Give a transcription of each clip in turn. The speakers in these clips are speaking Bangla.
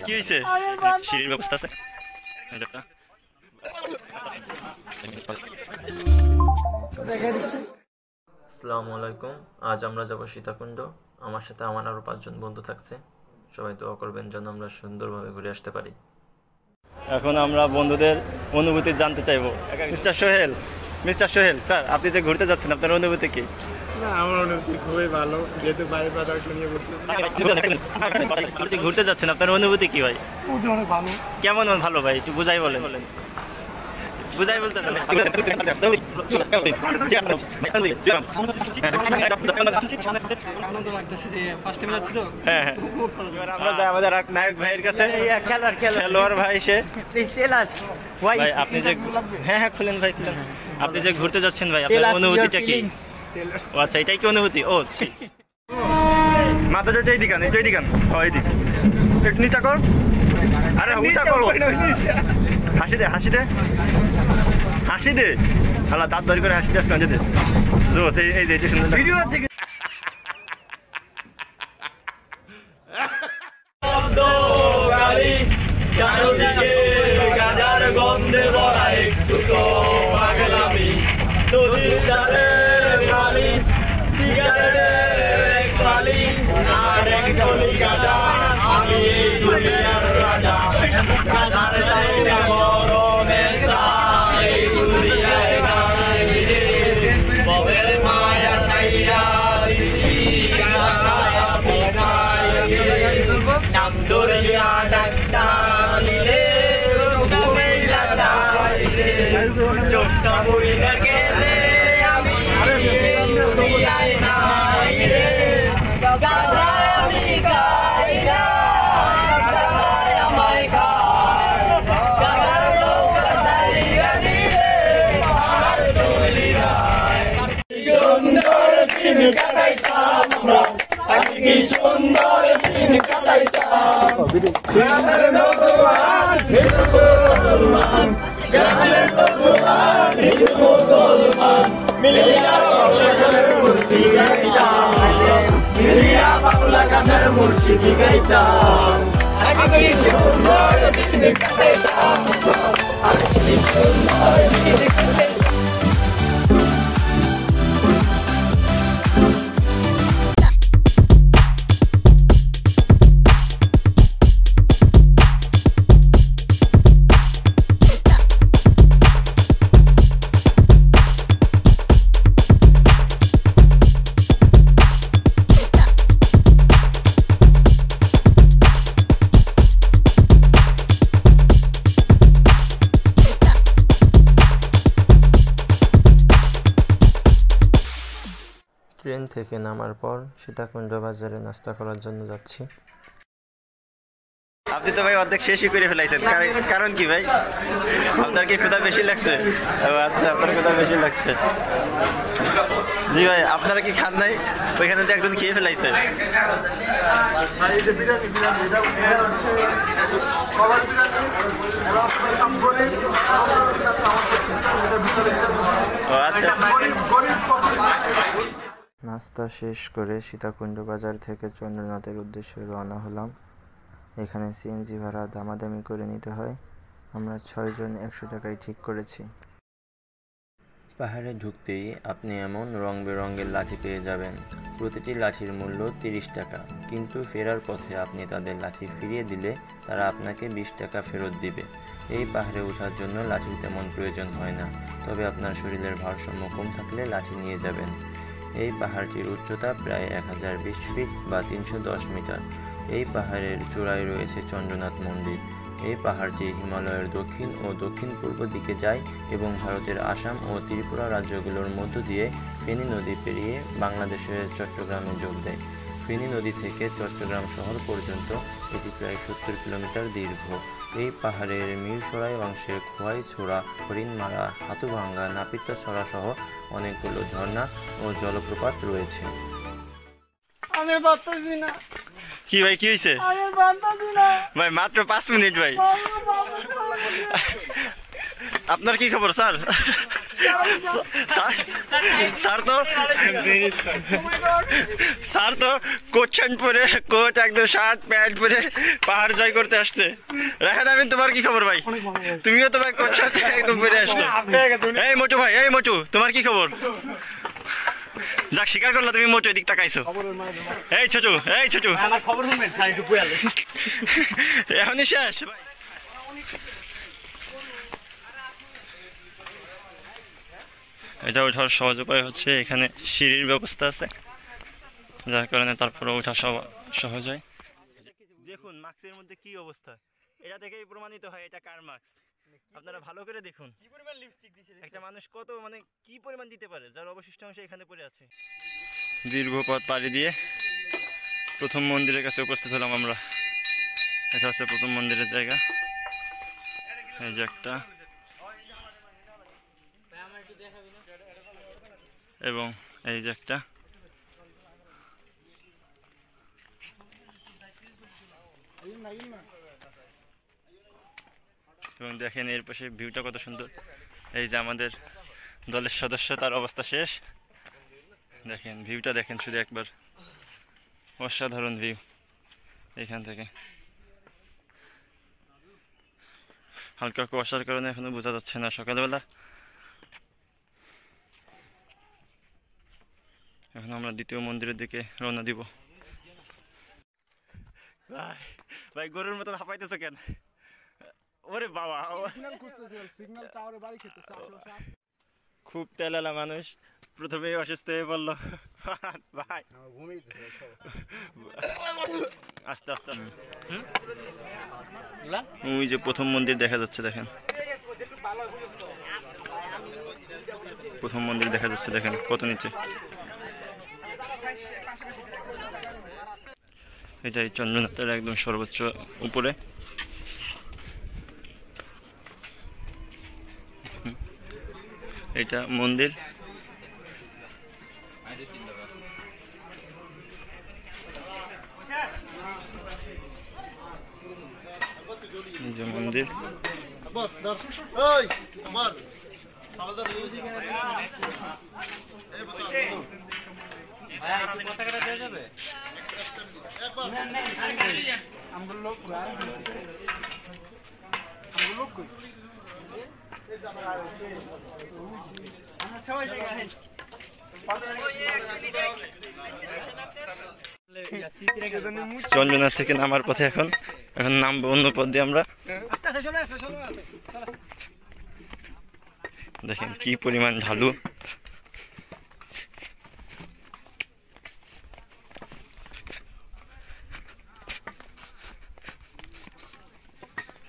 কি হয়েছে? সিঁড়ির ব্যবস্থা আছে? আসসালামু আলাইকুম। আজ আমরা যাব সীতাকুণ্ড। আমার সাথে আমার আরো 5 জন বন্ধু থাকছে। সবাই দোয়া করবেন যেন আমরা সুন্দরভাবে ঘুরে আসতে পারি। এখন আমরা বন্ধুদের অনুভূতি জানতে চাইবো। মিস্টার সোহেল স্যার, আপনি যে ঘুরতে যাচ্ছেন আপনার অনুভূতি কি? না, আমার অনুভূতি খুবই ভালো, যেহেতু বাইরে বাজারকে নিয়ে ঘুরতে ঘুরতে যাচ্ছেন আপনার অনুভূতি কি ভাই? অনেক ভালো। কেমন ভালো ভাই, একটু বুঝাই বলেন। বুঝাই বলতে আমরা যাই আমাদের নায়ক ভাইয়ের কাছে, খেলোয়াড় ভাই সে। ভাই আপনি যে হ্যাঁ খুলেন ভাই, খুলেন। আপনি যে ঘুরতে যাচ্ছেন ভাই, আপনার অনুভূতিটা কি? ও আচ্ছা, এটাই কি অনুভূতি? ও মাথাটা এইদিকান, এইদিকান, এইদিক একটু নিচা কর। আরে উঁচা করো, হাসি দে, হাসি দে, হাসি দে। হালা দাঁত ধরে করে হাসি দে, কাঁদে দে। জোস, এই যে সুন্দর ভিডিও আছে। চারদিকে গাজার গন্ধে ভরা একটু তো পাগলামি, নদীর ধারের বালি, সিগারেটের এক বালি, আর এক গলি গাজা, আমি এই দুনিয়ার রাজা। গাজার লাইনে বড় নেশা, এই দুনিয়ায় নাই রে। ববের মায়া ছাইয়া দিছি, গাজা বিনাই রে। নাম দরিয়া ডাক্তা নিলে ঘুমেইলা চাইলে, চোখটা বইলা গেলে আমি দুনিয়ায় নাই রে। গাজায় আমি খাই না, গাজায় আমায় খায়, গাজার নৌকা চালিয়ে দিলে আর তুলি যায়। সুন্দর দিন কাটাইতাম আমরা, কি সুন্দর দিন কাটাইতাম। গানের ভগবান হিন্দু মুসলমান, গানের ভগবান হিন্দু মুসলমান, মিলিয়া বাংলা গানের মুর্শিদি গাইতাম, মিলিয়া বাংলা গানের মুর্শিদি গাইতাম। কি সুন্দর দিন কাটাইতাম, কি সুন্দর দিন কাটাইতাম। ট্রেন থেকে নামার পর সীতাকুণ্ড বাজারে নাস্তা করার জন্য যাচ্ছি। আপনি তো ভাই অর্ধেক শেষই করে ফেলাইছেন, কারণ কি ভাই? আপনার কি ক্ষুধা বেশি লাগছে? আচ্ছা, আপনার ক্ষুধা বেশি লাগছে। জি ভাই, আপনারা কি খান নাই? ওইখানে তো একজন খেয়ে ফেলাইছে। নাস্তা শেষ করে সীতাকুণ্ড বাজার থেকে চন্দ্রনাথের উদ্দেশ্যে রওনা হলাম। এখানে সিএনজি ভাড়া দামাদামি করে নিতে হয়। আমরা 6 জন 100 টাকায় ঠিক করেছি। পাহাড়ে ঢুকতেই আপনি এমন রং বেরঙের লাঠি পেয়ে যাবেন। প্রতিটি লাঠির মূল্য 30 টাকা, কিন্তু ফেরার পথে আপনি তাদের লাঠি ফিরিয়ে দিলে তারা আপনাকে 20 টাকা ফেরত দিবে। এই পাহাড়ে ওঠার জন্য লাঠির তেমন প্রয়োজন হয় না, তবে আপনার শরীরের ভারসাম্য কম থাকলে লাঠি নিয়ে যাবেন। এই পাহাড়টির উচ্চতা প্রায় 1020 ফিট বা 310 মিটার। এই পাহাড়ের চূড়ায় রয়েছে চন্দ্রনাথ মন্দির। এই পাহাড়টি হিমালয়ের দক্ষিণ ও দক্ষিণ পূর্ব দিকে যায় এবং ভারতের আসাম ও ত্রিপুরা রাজ্যগুলোর মধ্য দিয়ে ফেনী নদী পেরিয়ে বাংলাদেশের চট্টগ্রামে যোগ দেয়। ফেনী নদী থেকে চট্টগ্রাম শহর পর্যন্ত এটি প্রায় 70 কিলোমিটার দীর্ঘ। এই পাহাড়ের মিরসরাই অংশে খোয়াইছড়া, হরিণমারা, হাতুভাঙ্গা, নাপিতছড়া সহ অনেকগুলো ঝর্ণা ও জলপ্রপাত রয়েছে। আমি পারতেছি না। কি ভাই, কি হয়েছে? আমি পারতেছি না ভাই, মাত্র 5 মিনিট ভাই। আপনার কি খবর স্যার? স্যার তো কোট শার্ট পরে, কোট একদম শার্ট প্যান্ট পরে পাহাড় জয় করতে আসছে। রাখাত আমিন, তোমার কি খবর ভাই? তুমিও তো ভাই কোট শার্ট একদম পরে আসছো। এই মোটু ভাই, এই মোটু, তোমার কি খবর? যাক, স্বীকার করলো তুমি মোটু এদিক তাকাইছো। এই ছোটু, এই ছোটু, এখনই শেষ ভাই। এটা ওঠার সহজ উপায় হচ্ছে এখানে সিঁড়ির ব্যবস্থা আছে, যার কারণে তারপরে ওঠা সহজ হয়। দেখুন মাস্কের মধ্যে কি অবস্থা, এটা দেখেই প্রমাণিত হয় এটা কার মাস্ক। আপনারা ভালো করে দেখুন একটা মানুষ কত মানে কি পরিমাণ দিতে পারে, যার অবশিষ্ট অংশ এখানে পড়ে আছে। দীর্ঘ পথ পাড়ি দিয়ে প্রথম মন্দিরের কাছে উপস্থিত হলাম আমরা। এটা হচ্ছে প্রথম মন্দিরের জায়গা। এই যে একটা, এবং এই যে একটা, এবং দেখেন এর পাশে ভিউটা কত সুন্দর। এই যে আমাদের দলের সদস্য, তার অবস্থা শেষ। দেখেন ভিউটা দেখেন শুধু একবার, অসাধারণ ভিউ এখান থেকে। হালকা কুয়াশার কারণে এখনো বোঝা যাচ্ছে না সকালবেলা। এখন আমরা দ্বিতীয় মন্দিরের দিকে রওনা দিব। ভাই গরুর মতন হাঁপাইতেছে কেন? ওরে বাবা, খুব তেলালা মানুষ, প্রথমেই অসুস্থ হয়ে পড়লো ভাই। আস্তে আস্তে, ওই যে প্রথম মন্দির দেখা যাচ্ছে, দেখেন প্রথম মন্দির দেখা যাচ্ছে, দেখেন কত নিচে। এটাই চন্দ্রনাথের একদম সর্বোচ্চ উপরে। এটা মন্দির, এই যে মন্দির। চন্দ্রনাথ থেকে নামার পথে এখন নামবো অন্য পথ দিয়ে আমরা। দেখেন কি পরিমাণ ঢালু।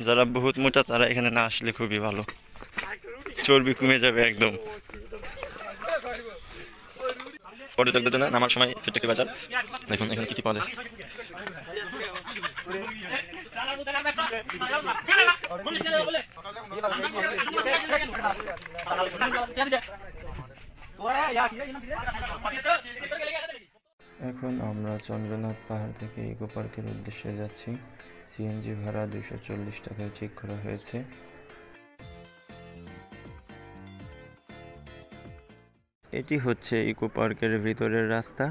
যারা বহুত মোটা তারা এখানে না আসলে খুবই ভালো, চর্বি কমে যাবে একদম। পর্যটকদের জন্য নামার সময় ছোট্ট একটি বাজার, দেখুন এখানে কি কি পাওয়া যায়। এখন আমরা চন্দ্রনাথ পাহাড় থেকে ইকো পার্কের উদ্দেশ্যে যাচ্ছি। সিএনজি ভাড়া 240 টাকায় ঠিক করা হয়েছে। এটি হচ্ছে ইকো পার্কের ভিতরের রাস্তা।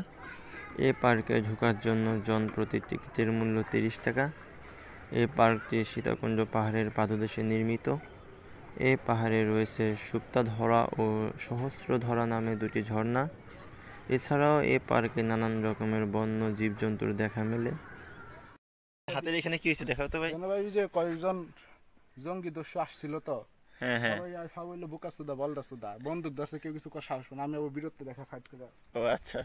এই পার্কে ঢোকার জন্য জন প্রতি টিকিটের মূল্য 30 টাকা। এই পার্কটি সীতাকুণ্ড পাহাড়ের পাদদেশে নির্মিত। এই পাহাড়ে রয়েছে সুপ্তাধরা ও সহস্রধরা নামে দুটি ঝর্ণা। এছাড়াও এই পার্কে নানান রকমের বন্য জীবজন্তুর দেখা মেলে। হাতের এখানে কি হয়েছে দেখাও তো ভাই। যে কয়েকজন জঙ্গি দস্যু আসছিল তো, হ্যাঁ হ্যাঁ, সব হইলো বোকা সুদা বলদা সুদা, বন্দুক ধরছে, কেউ কিছু সাহস না, আমি আবার বিরক্তি দেখা ফাইট করে। ও আচ্ছা।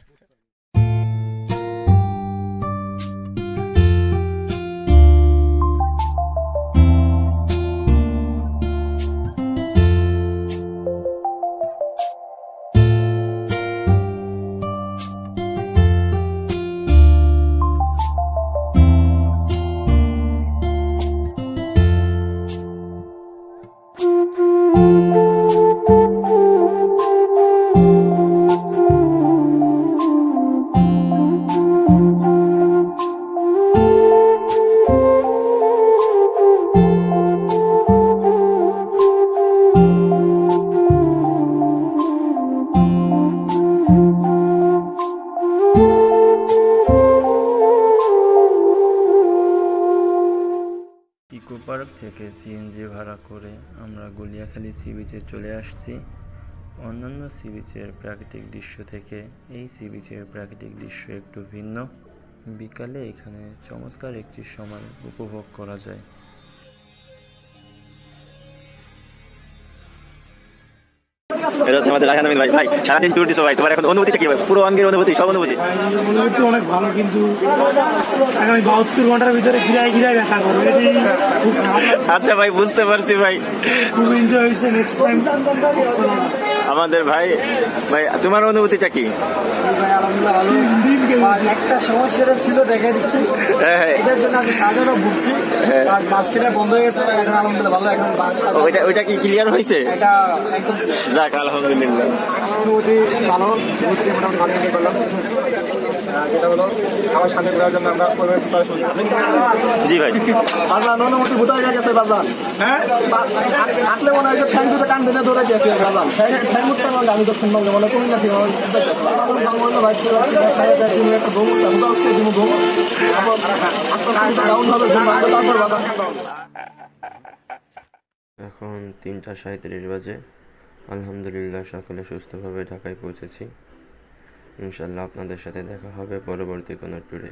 থেকে সিএনজি ভাড়া করে আমরা গলিয়াখালী সি বিচে চলে আসছি। অন্যান্য সি বিচের প্রাকৃতিক দৃশ্য থেকে এই সি বিচের প্রাকৃতিক দৃশ্য একটু ভিন্ন। বিকালে এখানে চমৎকার একটি সময় উপভোগ করা যায়। এটা হচ্ছে আমাদের রায়হান আমিন ভাই। ভাই সারাদিন ট্যুর দিছো ভাই, তোমার এখন অনুভূতিটা কি ভাই? পুরো অঙ্গের অনুভূতি, সব অনুভূতি। অনুভূতি অনেক ভালো, কিন্তু আগামী 72 ঘন্টার ভিতরে ঘিরায় ব্যথা করবে, এটি খুব খারাপ লাগছে। আচ্ছা ভাই, বুঝতে পারছি ভাই, খুব এনজয় হয়েছে। নেক্সট টাইম আমাদের ভাই তোমার অনুভূতিটা কি? একটা সমস্যা ছিল, দেখা দিচ্ছি এটার জন্য আমি সাজানো ভুগছি, মাঝখানে বন্ধ হয়ে গেছে। এখন আলহামদুলিল্লাহ ভালো, এখন ওইটা কি ক্লিয়ার হয়েছে? এটা একদম যাক আলহামদুলিল্লাহ। অনুভূতি ভালো, মোটামুটি ভালো এনজয় করলাম। যেটা হলো আমার সামনে ঘোরার জন্য আমরা জি ভাই, বাজান অনুমতি ভূতায় গেছে বাজান। হ্যাঁ, আসলে মনে হয় ঠ্যাং দুটো কান ধরে ধরে গেছে বাজান। ঠ্যাং মুখটা বললে আমি তো শুনলাম যে মনে কোন নাকি এখন 3:37 বাজে। আলহামদুলিল্লাহ সকলে সুস্থভাবে ঢাকায় পৌঁছেছি। ইনশাল্লাহ আপনাদের সাথে দেখা হবে পরবর্তী কোনো ট্যুরে।